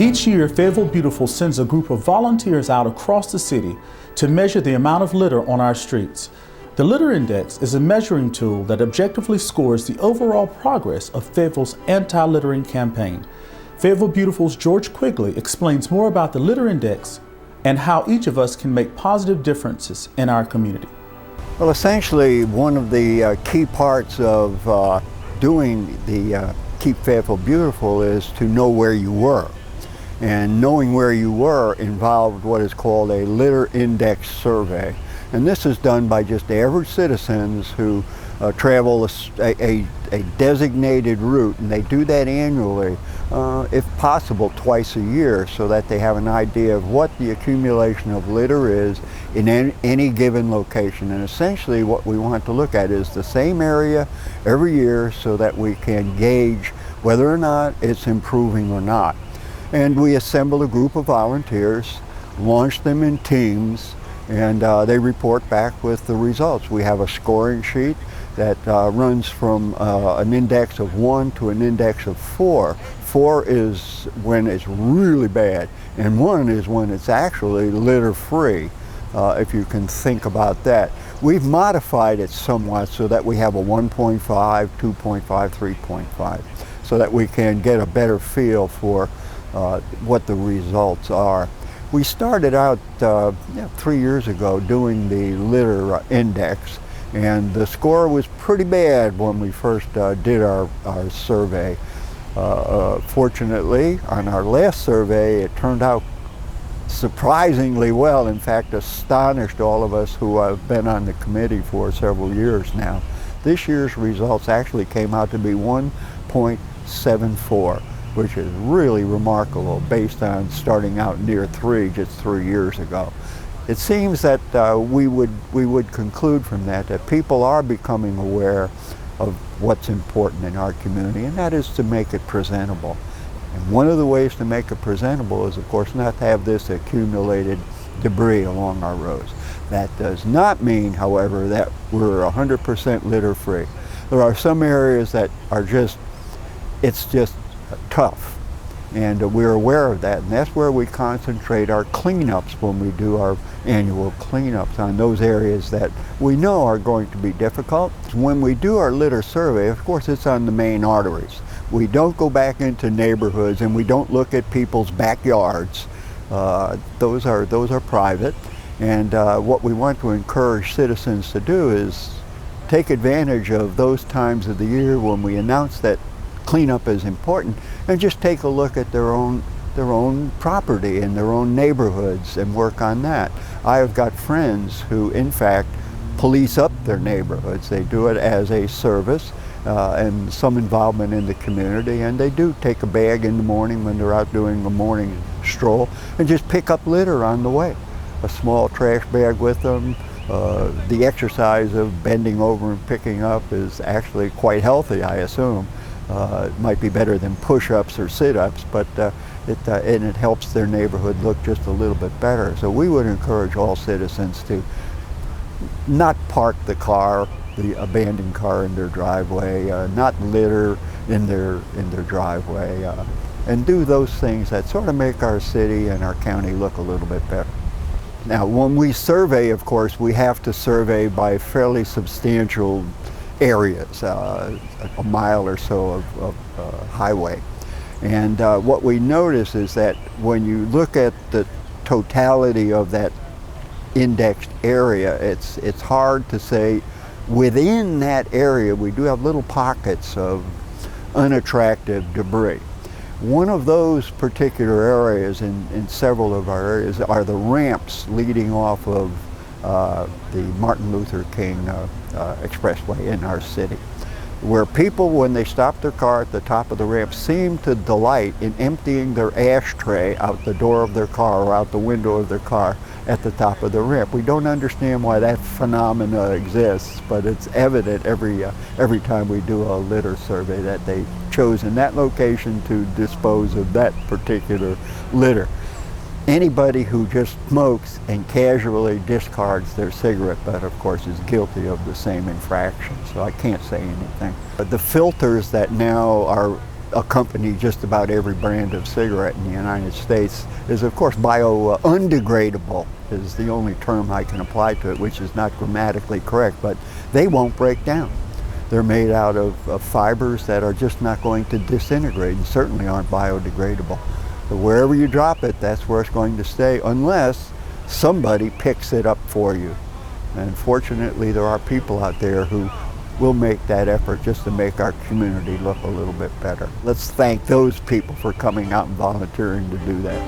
Each year, Fayetteville Beautiful sends a group of volunteers out across the city to measure the amount of litter on our streets. The Litter Index is a measuring tool that objectively scores the overall progress of Fayetteville's anti-littering campaign. Fayetteville Beautiful's George Quigley explains more about the Litter Index and how each of us can make positive differences in our community. Well, essentially, one of the key parts of doing the Keep Fayetteville Beautiful is to know where you were. And knowing where you were involved what is called a Litter Index survey. And this is done by just average citizens who travel a designated route, and they do that annually, if possible twice a year, so that they have an idea of what the accumulation of litter is in any given location. And essentially what we want to look at is the same area every year so that we can gauge whether or not it's improving or not. And we assemble a group of volunteers, launch them in teams, and they report back with the results. We have a scoring sheet that runs from an index of 1 to an index of 4. 4 is when it's really bad, and 1 is when it's actually litter-free, if you can think about that. We've modified it somewhat so that we have a 1.5, 2.5, 3.5, so that we can get a better feel for what the results are. We started out 3 years ago doing the litter index, and the score was pretty bad when we first did our survey. Fortunately, on our last survey, it turned out surprisingly well. In fact, astonished all of us who have been on the committee for several years now. This year's results actually came out to be 1.74. which is really remarkable based on starting out near 3 just 3 years ago. It seems that we would conclude from that people are becoming aware of what's important in our community, and that is to make it presentable. And one of the ways to make it presentable is, of course, not to have this accumulated debris along our roads. That does not mean, however, that we're 100% litter free. There are some areas that are it's just tough, and we're aware of that, and that's where we concentrate our cleanups when we do our annual cleanups, on those areas that we know are going to be difficult. When we do our litter survey, of course, it's on the main arteries. We don't go back into neighborhoods, and we don't look at people's backyards. Those are private, and what we want to encourage citizens to do is take advantage of those times of the year when we announce that cleanup is important, and just take a look at their own property and their own neighborhoods and work on that. I have got friends who, in fact, police up their neighborhoods. They do it as a service and some involvement in the community, and they do take a bag in the morning when they're out doing a morning stroll and just pick up litter on the way. A small trash bag with them. The exercise of bending over and picking up is actually quite healthy, I assume. It might be better than push-ups or sit-ups, but it helps their neighborhood look just a little bit better. So we would encourage all citizens to not park the abandoned car in their driveway, not litter in their driveway, and do those things that sort of make our city and our county look a little bit better. Now, when we survey, of course, we have to survey by fairly substantial areas, a mile or so of highway. And what we notice is that when you look at the totality of that indexed area, it's hard to say within that area we do have little pockets of unattractive debris. One of those particular areas in several of our areas are the ramps leading off of the Martin Luther King expressway in our city, where people, when they stop their car at the top of the ramp, seem to delight in emptying their ashtray out the door of their car or out the window of their car at the top of the ramp. We don't understand why that phenomena exists, but it's evident every time we do a litter survey that they've chosen that location to dispose of that particular litter. Anybody who just smokes and casually discards their cigarette butt, of course, is guilty of the same infraction, so I can't say anything. But the filters that now are accompany just about every brand of cigarette in the United States is, of course, bio-undegradable is the only term I can apply to it, which is not grammatically correct, but they won't break down. They're made out of fibers that are just not going to disintegrate and certainly aren't biodegradable. But wherever you drop it, that's where it's going to stay unless somebody picks it up for you. And fortunately, there are people out there who will make that effort just to make our community look a little bit better. Let's thank those people for coming out and volunteering to do that.